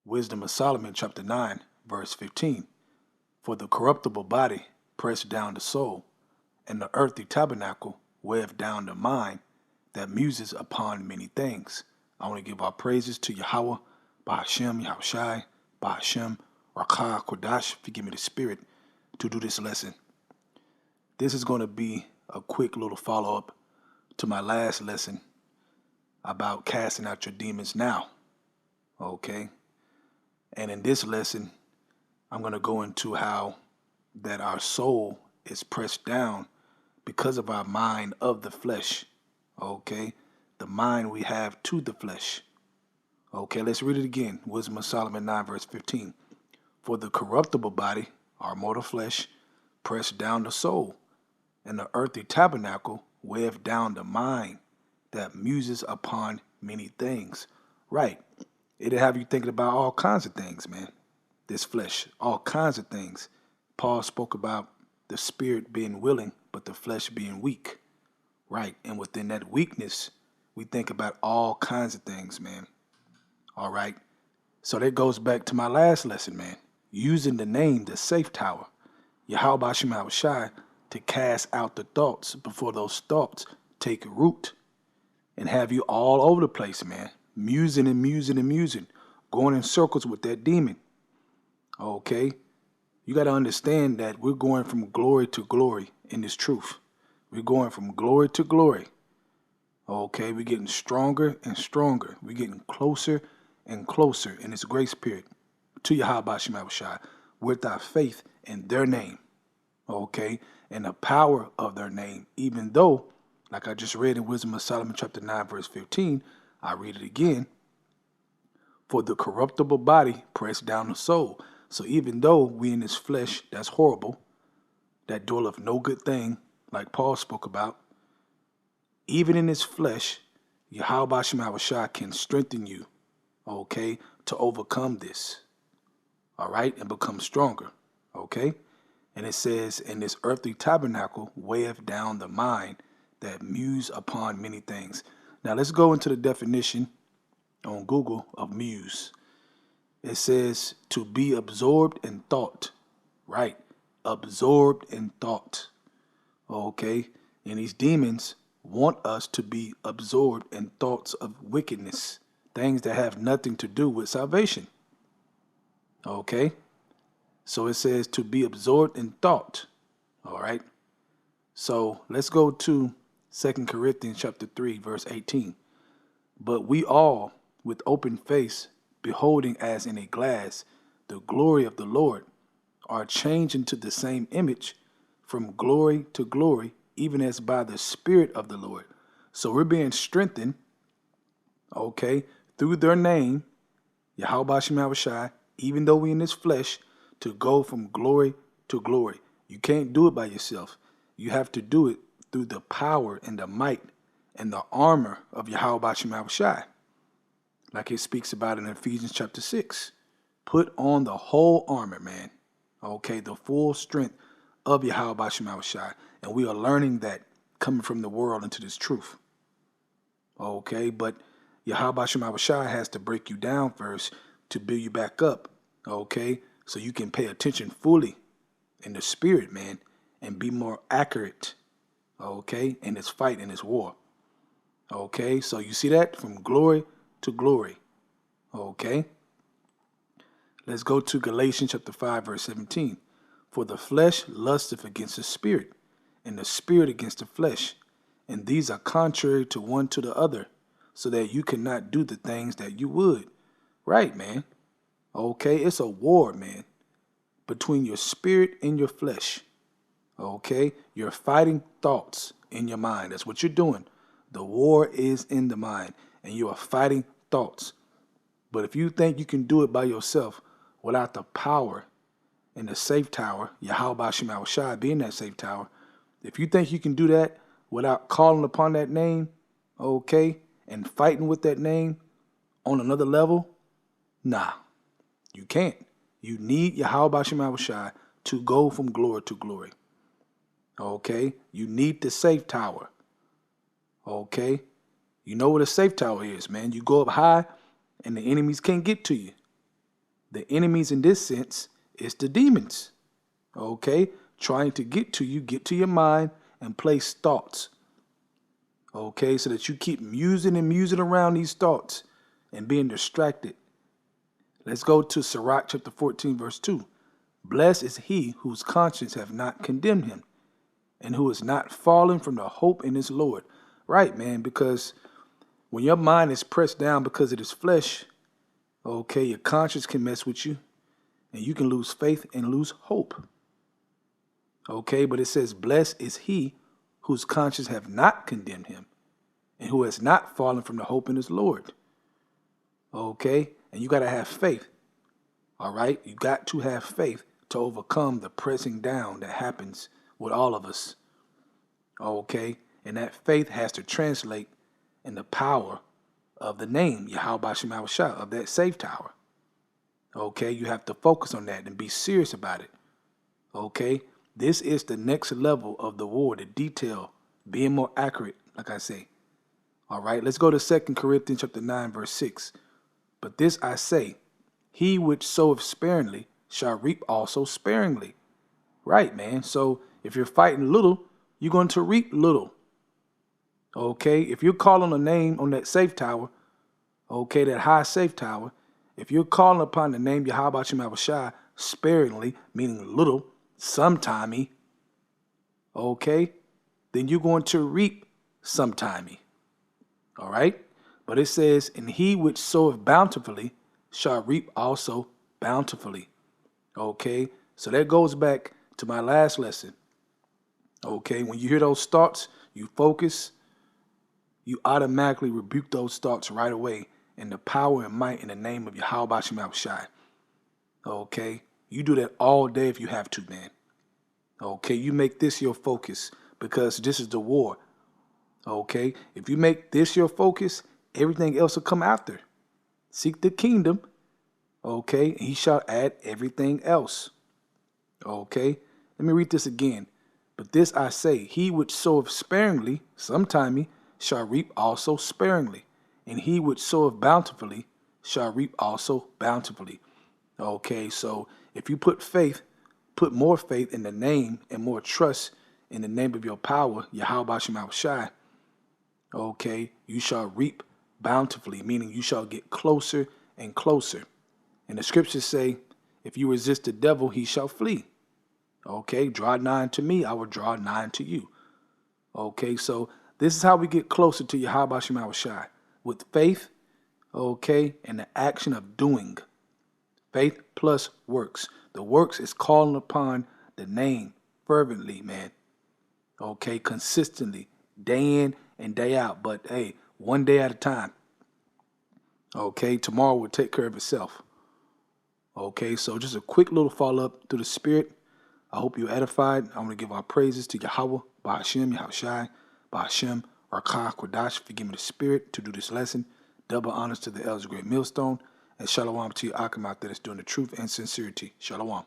Wisdom of Solomon, chapter 9, verse 15. For the corruptible body pressed down the soul, and the earthly tabernacle weighed down the mind that muses upon many things. I want to give our praises to Yahweh, Bahashem, Yahushai, Bahashem, Rakah, Kodash, forgive me the spirit, to do this lesson. This is going to be a quick little follow-up to my last lesson about casting out your demons now. Okay? And in this lesson, I'm going to go into how that our soul is pressed down because of our mind of the flesh. Okay? The mind we have to the flesh. Okay, let's read it again. Wisdom of Solomon 9, verse 15. For the corruptible body, our mortal flesh, pressed down the soul, and the earthly tabernacle weighed down the mind that muses upon many things. Right. It'll have you thinking about all kinds of things, man. This flesh, all kinds of things. Paul spoke about the spirit being willing, but the flesh being weak. Right. And within that weakness, we think about all kinds of things, man. All right. So that goes back to my last lesson, man. Using the name, the safe tower, Yahweh Shema Shai, to cast out the thoughts before those thoughts take root and have you all over the place, man. Musing and musing and musing, going in circles with that demon. Okay? You got to understand that we're going from glory to glory in this truth. We're going from glory to glory. Okay? We're getting stronger and stronger. We're getting closer and closer in this grace period to Yahweh Shema Shai with our faith in their name. Okay? And the power of their name, even though, like I just read in Wisdom of Solomon chapter 9, verse 15, I read it again. For the corruptible body pressed down the soul. So even though we in this flesh, that's horrible, that dwelleth no good thing, like Paul spoke about, even in this flesh, Yahweh Shema Shai can strengthen you, okay, to overcome this, all right, and become stronger, okay? And it says, in this earthly tabernacle, weigheth down the mind that muse upon many things. Now let's go into the definition on Google of muse. It says to be absorbed in thought, right? Absorbed in thought, okay? And these demons want us to be absorbed in thoughts of wickedness, things that have nothing to do with salvation, okay? So it says to be absorbed in thought, all right? So let's go to 2 Corinthians chapter 3, verse 18. But we all, with open face, beholding as in a glass the glory of the Lord, are changed into the same image from glory to glory, even as by the Spirit of the Lord. So we're being strengthened, okay, through their name, Yahweh Shema Shai, even though we in this flesh, to go from glory to glory. You can't do it by yourself. You have to do it through the power and the might and the armor of Yahweh Shema Shai. Like it speaks about in Ephesians chapter 6. Put on the whole armor, man. Okay, the full strength of Yahweh Shema Shai. And we are learning that coming from the world into this truth. Okay, but Yahweh Shema Shai has to break you down first to build you back up. Okay, so you can pay attention fully in the spirit, man, and be more accurate, okay, in this fight, in this war. Okay, so you see that from glory to glory. Okay, let's go to Galatians chapter 5, verse 17. For the flesh lusteth against the spirit, and the spirit against the flesh, and these are contrary to one to the other, so that you cannot do the things that you would. Right, man. Okay, it's a war, man, between your spirit and your flesh. Okay, you're fighting thoughts in your mind. That's what you're doing. The war is in the mind, and you are fighting thoughts. But if you think you can do it by yourself without the power in the safe tower, Yahweh Shema Shai being that safe tower, if you think you can do that without calling upon that name, okay, and fighting with that name on another level, nah. You can't. You need Yahweh Shema Shai to go from glory to glory. Okay? You need the safe tower. Okay? You know what a safe tower is, man. You go up high and the enemies can't get to you. The enemies in this sense is the demons, okay? Trying to get to you, get to your mind and place thoughts, okay? So that you keep musing and musing around these thoughts and being distracted. Let's go to Sirach chapter 14, verse 2. Blessed is he whose conscience have not condemned him, and who is not fallen from the hope in his Lord. Right, man, because when your mind is pressed down because of this flesh, okay, your conscience can mess with you, and you can lose faith and lose hope. Okay, but it says, blessed is he whose conscience have not condemned him, and who has not fallen from the hope in his Lord. Okay, and you got to have faith. All right, you got to have faith to overcome the pressing down that happens with all of us. Okay, and that faith has to translate in the power of the name Yahweh Shem Shah, of that safe tower. Okay, you have to focus on that and be serious about it. Okay, this is the next level of the war, the detail, being more accurate, like I say. All right, let's go to 2 Corinthians chapter 9, verse 6. But this I say, he which soweth sparingly shall reap also sparingly. Right, man. So if you're fighting little, you're going to reap little. Okay, if you're calling a name on that safe tower, okay, that high safe tower, if you're calling upon the name Yahweh Shem Shah sparingly, meaning little, sometimey, okay, then you're going to reap sometimey. All right, but it says, and he which soweth bountifully shall reap also bountifully. Okay, so that goes back to my last lesson. Okay, when you hear those thoughts, you focus, you automatically rebuke those thoughts right away in the power and might in the name of Yahweh Shem Shai. Okay, you do that all day if you have to, man. Okay, you make this your focus because this is the war. Okay, if you make this your focus, everything else will come after. Seek the kingdom, okay, and he shall add everything else. Okay, let me read this again. But this I say, he which soweth sparingly, sometimey, shall reap also sparingly. And he which soweth bountifully shall reap also bountifully. Okay, so if you put more faith in the name and more trust in the name of your power, Yahweh Shem Shai, okay, you shall reap bountifully, meaning you shall get closer and closer. And the scriptures say, if you resist the devil, he shall flee. Okay, draw nigh to me, I will draw nigh to you. Okay, so this is how we get closer to Yahweh Shem Shai, with faith, okay, and the action of doing. Faith plus works. The works is calling upon the name fervently, man. Okay, consistently, day in and day out. But hey, one day at a time. Okay, tomorrow will take care of itself. Okay, so just a quick little follow-up through the Spirit. I hope you're edified. I want to give our praises to Yahweh, Ba'ashem, Yahushai, Ba'ashem, Rakah, Kodash, forgive me the Spirit to do this lesson. Double honors to the elders of Great Millstone. And shalom to your Akim out there that's doing the truth and sincerity. Shalom.